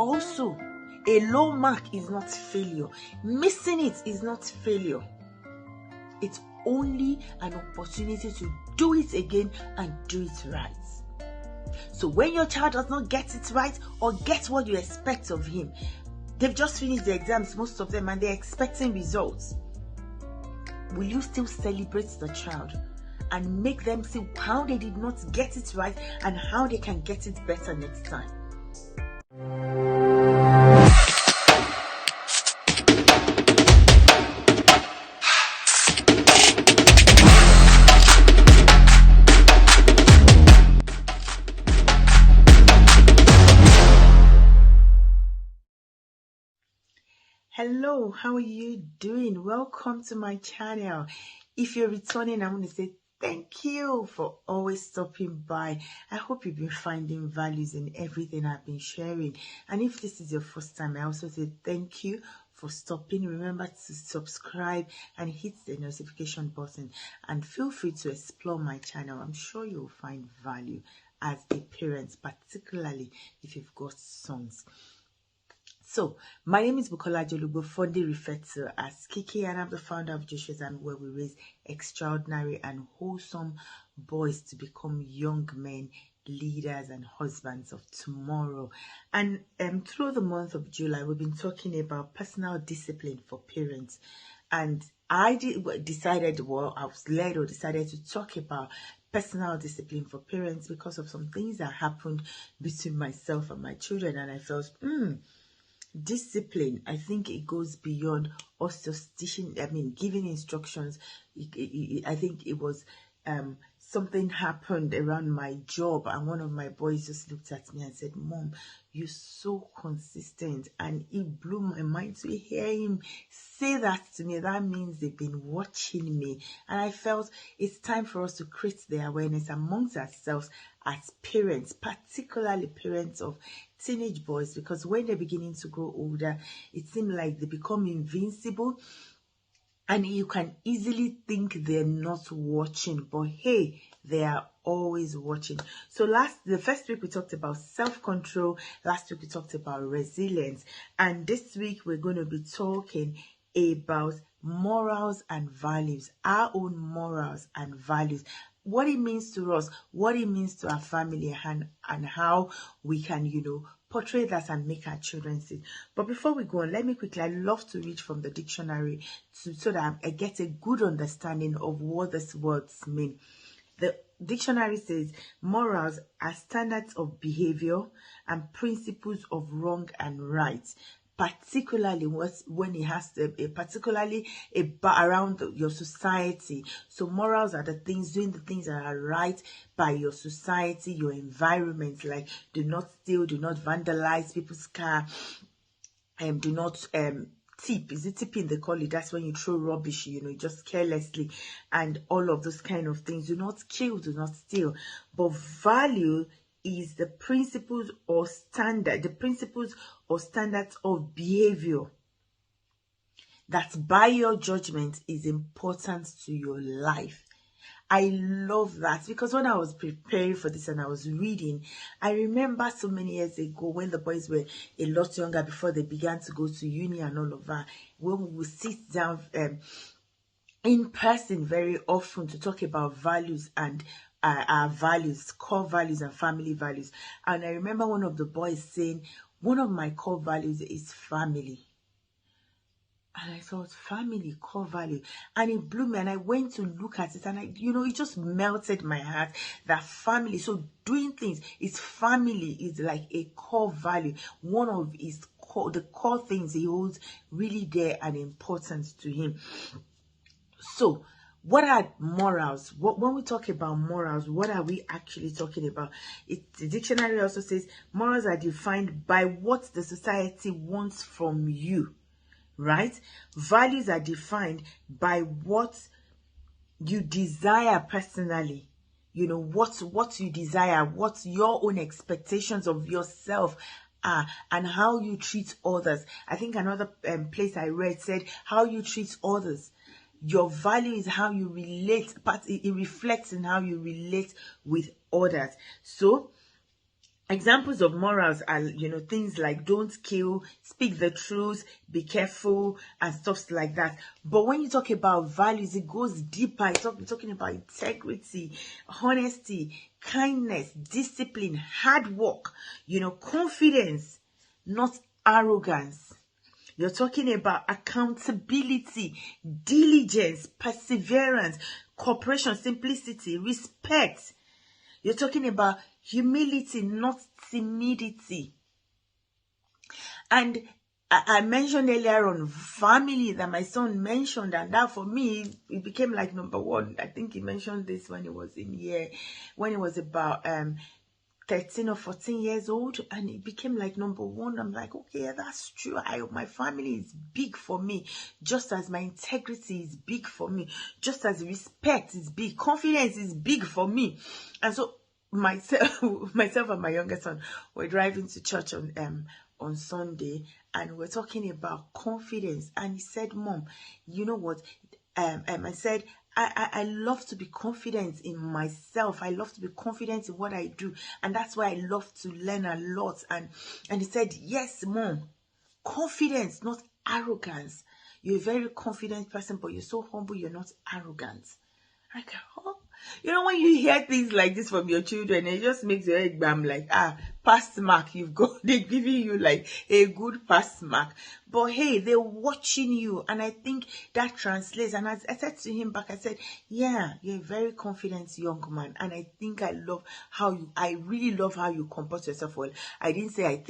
also, a low mark is not failure. Missing it is not failure. It's only an opportunity to do it again and do it right. So when your child does not get it right or get what you expect of him, they've just finished the exams, most of them, and they're expecting results. Will you still celebrate the child and make them see how they did not get it right and how they can get it better next time? Hello, how are you doing? Welcome to my channel. If you're returning, I'm going to say thank you for always stopping by. I hope you've been finding values in everything I've been sharing. And if this is your first time, I also say thank you for stopping. Remember to subscribe and hit the notification button. And feel free to explore my channel. I'm sure you'll find value as a parent, particularly if you've got sons. So, my name is Bukola Jolugbo, fondly referred to as Kiki, and I'm the founder of Joshua's, and where we raise extraordinary and wholesome boys to become young men, leaders, and husbands of tomorrow. And through the month of July, we've been talking about personal discipline for parents. And I decided to talk about personal discipline for parents because of some things that happened between myself and my children, and I felt, discipline, I think it goes beyond us just giving instructions. I think it was something happened around my job, and one of my boys just looked at me and said, "Mom, you're so consistent," and it blew my mind to hear him say that to me. That means they've been watching me, and I felt it's time for us to create the awareness amongst ourselves as parents, particularly parents of teenage boys, because when they're beginning to grow older, it seems like they become invincible, and you can easily think they're not watching, but hey, they are always watching. So the first week we talked about self-control, last week we talked about resilience, and this week we're going to be talking about morals and values, our own morals and values, what it means to us, what it means to our family, and how we can, portray that and make our children see. But before we go on, let me quickly, I love to read from the dictionary so that I get a good understanding of what these words mean. The dictionary says morals are standards of behavior and principles of wrong and right, particularly when it has to particularly around your society. So morals are doing the things that are right by your society, your environment, like do not steal, do not vandalize people's car, do not tip. Is it tipping they call it? That's when you throw rubbish, just carelessly, and all of those kind of things. Do not kill, do not steal. But value is the principles or standards of behavior that by your judgment is important to your life. I love that, because when I was preparing for this and I was reading, I remember so many years ago when the boys were a lot younger, before they began to go to uni and all of that, when we would sit down in person very often to talk about values and our values, core values and family values. And I remember one of the boys saying, one of my core values is family. And I thought, family, core value. And it blew me, and I went to look at it, and it just melted my heart, that family. So doing things, family is like a core value. One of the core things he holds really dear and important to him. So what are morals? When we talk about morals, what are we actually talking about? The dictionary also says morals are defined by what the society wants from you, right? Values are defined by what you desire personally. What you desire, what your own expectations of yourself are, and how you treat others. I think another place I read said how you treat others. Your value is how you relate, but it reflects in how you relate with others. So Examples of morals are, things like don't kill, speak the truth, be careful, and stuff like that. But when you talk about values, it goes deeper. You're talking about integrity, honesty, kindness, discipline, hard work, confidence, not arrogance. You're talking about accountability, diligence, perseverance, cooperation, simplicity, respect. You're talking about humility, not timidity. And I mentioned earlier on family that my son mentioned, and that for me, it became like number one. I think he mentioned this when he was when he was about 13 or 14 years old, and it became like number one. I'm like, okay, yeah, that's true. My family is big for me, just as my integrity is big for me, just as respect is big, confidence is big for me. And so myself and my younger son were driving to church on Sunday, and we're talking about confidence. And he said, Mom, you know what? I said, I love to be confident in myself. I love to be confident in what I do. And that's why I love to learn a lot. And he said, yes, Mom, confidence, not arrogance. You're a very confident person, but you're so humble, you're not arrogant. I go, oh. When you hear things like this from your children, it just makes your head bam, like, pass mark, they're giving you like a good pass mark. But hey, they're watching you, and I think that translates. And as I said to him back, I said, yeah, you're a very confident young man, and I think I really love how you comport yourself. Well, I didn't say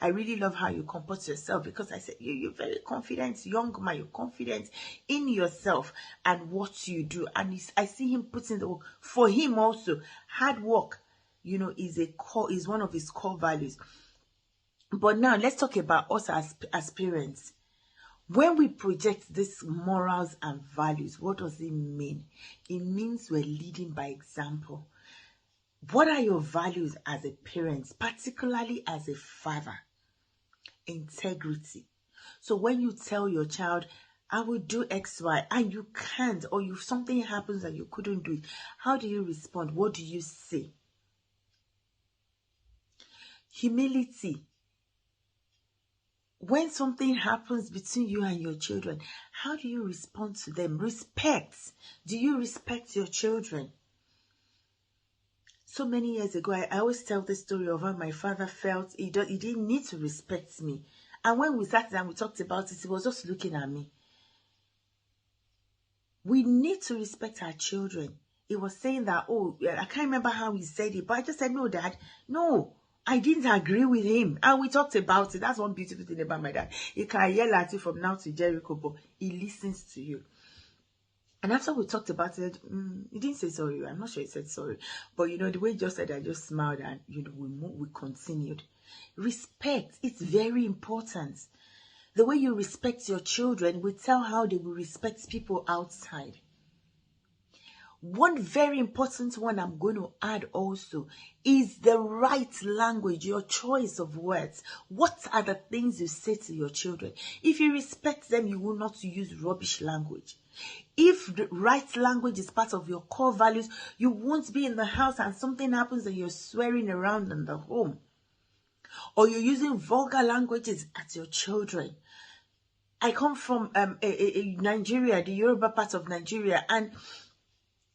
I really love how you comport yourself, because I said you're very confident young man. You're confident in yourself and what you do, and I see him putting the work. For him also, hard work, is one of his core values. But now let's talk about us as parents. When we project these morals and values, what does it mean? It means we're leading by example. What are your values as a parent, particularly as a father? Integrity. So when you tell your child, I will do X, Y, and you can't, or if something happens and you couldn't do it, how do you respond? What do you say? Humility. When something happens between you and your children, how do you respond to them? Respect. Do you respect your children? So many years ago, I always tell the story of how my father felt he didn't need to respect me. And when we sat down and we talked about it, he was just looking at me. We need to respect our children. He was saying that, I can't remember how he said it, but I just said, no, Dad, no. I didn't agree with him, and we talked about it. That's one beautiful thing about my dad. He can yell at you from now to Jericho, but he listens to you. And after we talked about it, he didn't say sorry. I'm not sure he said sorry, but the way he just said, I just smiled, and we continued. Respect, it's very important. The way you respect your children will tell how they will respect people outside. One very important one I'm going to add also is the right language, your choice of words. What are the things you say to your children? If you respect them, you will not use rubbish language. If the right language is part of your core values, you won't be in the house and something happens and you're swearing around in the home. Or you're using vulgar languages at your children. I come from Nigeria, the Yoruba part of Nigeria, and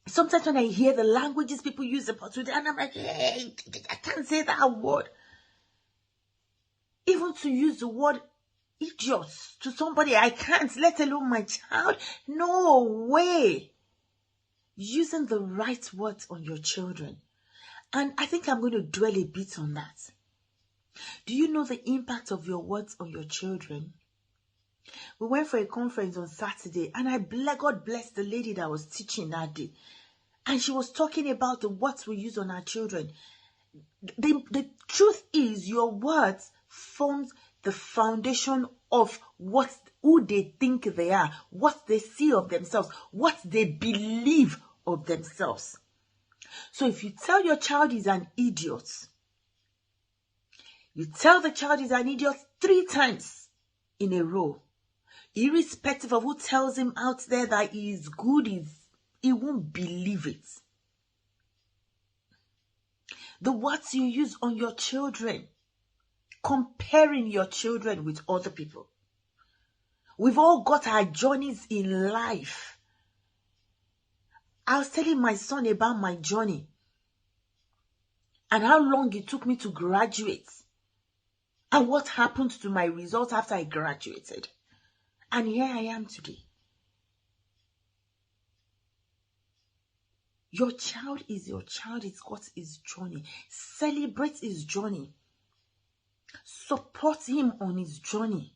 sometimes when I hear the languages people use about today, and I'm like, hey, I can't say that word. Even to use the word idiot to somebody, I can't, let alone my child. No way. Using the right words on your children. And I think I'm going to dwell a bit on that. Do you know the impact of your words on your children? We went for a conference on Saturday, and God bless the lady that was teaching that day. And she was talking about the words we use on our children. The truth is, your words forms the foundation of who they think they are, what they see of themselves, what they believe of themselves. So if you tell your child he's an idiot, you tell the child he's an idiot 3 times in a row, irrespective of who tells him out there that he is good, he won't believe it. The words you use on your children, comparing your children with other people. We've all got our journeys in life. I was telling my son about my journey and how long it took me to graduate and what happened to my results after I graduated. And here I am today. Your child is your child. It's got his journey. Celebrate his journey. Support him on his journey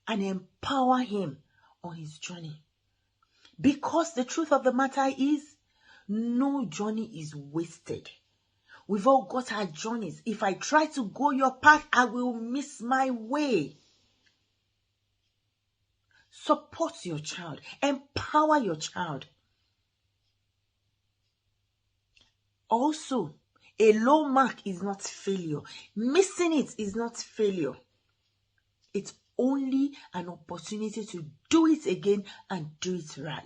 and empower him on his journey. Because the truth of the matter is, no journey is wasted. We've all got our journeys. If I try to go your path, I will miss my way. Support your child. Empower your child. Also, a low mark is not failure. Missing it is not failure. It's only an opportunity to do it again and do it right.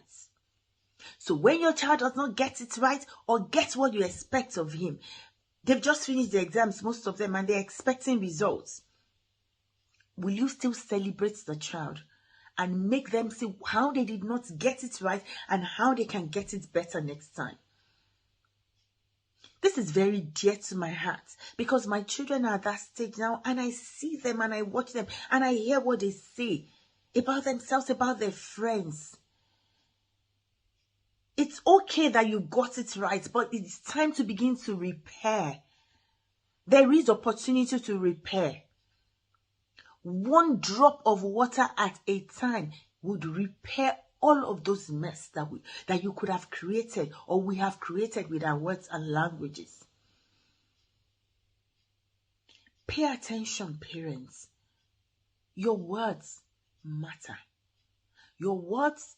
So when your child does not get it right or get what you expect of him, they've just finished the exams, most of them, and they're expecting results. Will you still celebrate the child and make them see how they did not get it right and how they can get it better next time? This is very dear to my heart because my children are at that stage now, and I see them and I watch them and I hear what they say about themselves, about their friends. It's okay that you got it right, but it's time to begin to repair. There is opportunity to repair. One drop of water at a time would repair all of those mess that you could have created or we have created with our words and languages. Pay attention, parents. Your words matter. Your words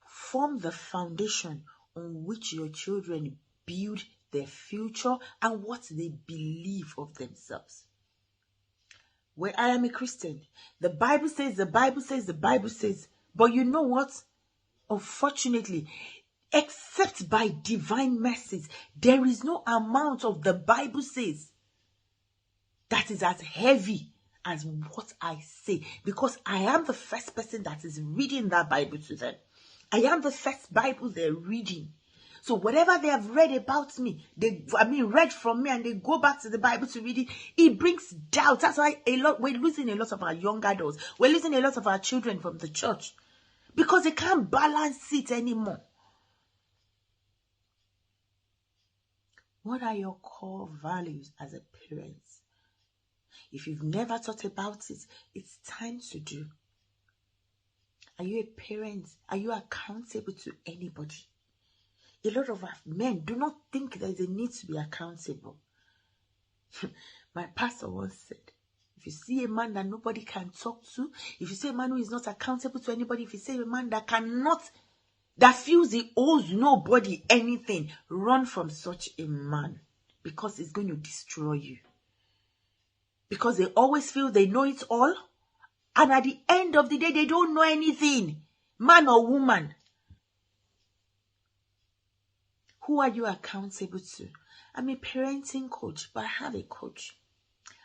form the foundation on which your children build their future and what they believe of themselves. Well, I am a Christian. The Bible says, but you know what? Unfortunately, except by divine mercies, there is no amount of the Bible says that is as heavy as what I say, because I am the first person that is reading that Bible to them. I am the first Bible they're reading. So whatever they have read about me, read from me, and they go back to the Bible to read it, it brings doubt. That's why we're losing a lot of our young adults. We're losing a lot of our children from the church because they can't balance it anymore. What are your core values as a parent? If you've never thought about it, it's time to do. Are you a parent? Are you accountable to anybody? A lot of men do not think there's a need to be accountable. My pastor once said, if you see a man that nobody can talk to, if you see a man who is not accountable to anybody, if you see a man that feels he owes nobody anything, run from such a man, because it's going to destroy you. Because they always feel they know it all, and at the end of the day, they don't know anything, man or woman. Who are you accountable to? I'm a parenting coach, but I have a coach.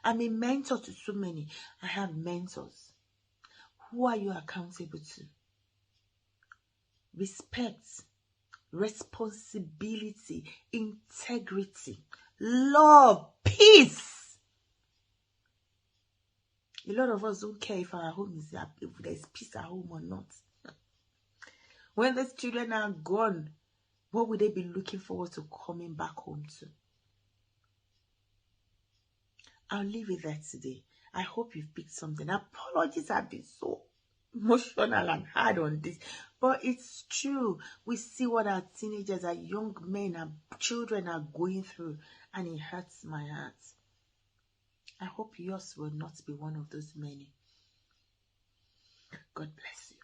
I'm a mentor to so many. I have mentors. Who are you accountable to? Respect, responsibility, integrity, love, peace. A lot of us don't care if our home is if there's peace at home or not. When these children are gone, what would they be looking forward to coming back home to? I'll leave it there today. I hope you've picked something. Apologies, I've been so emotional and hard on this, but it's true. We see what our teenagers, our young men, our children are going through, and it hurts my heart. I hope yours will not be one of those many. God bless you.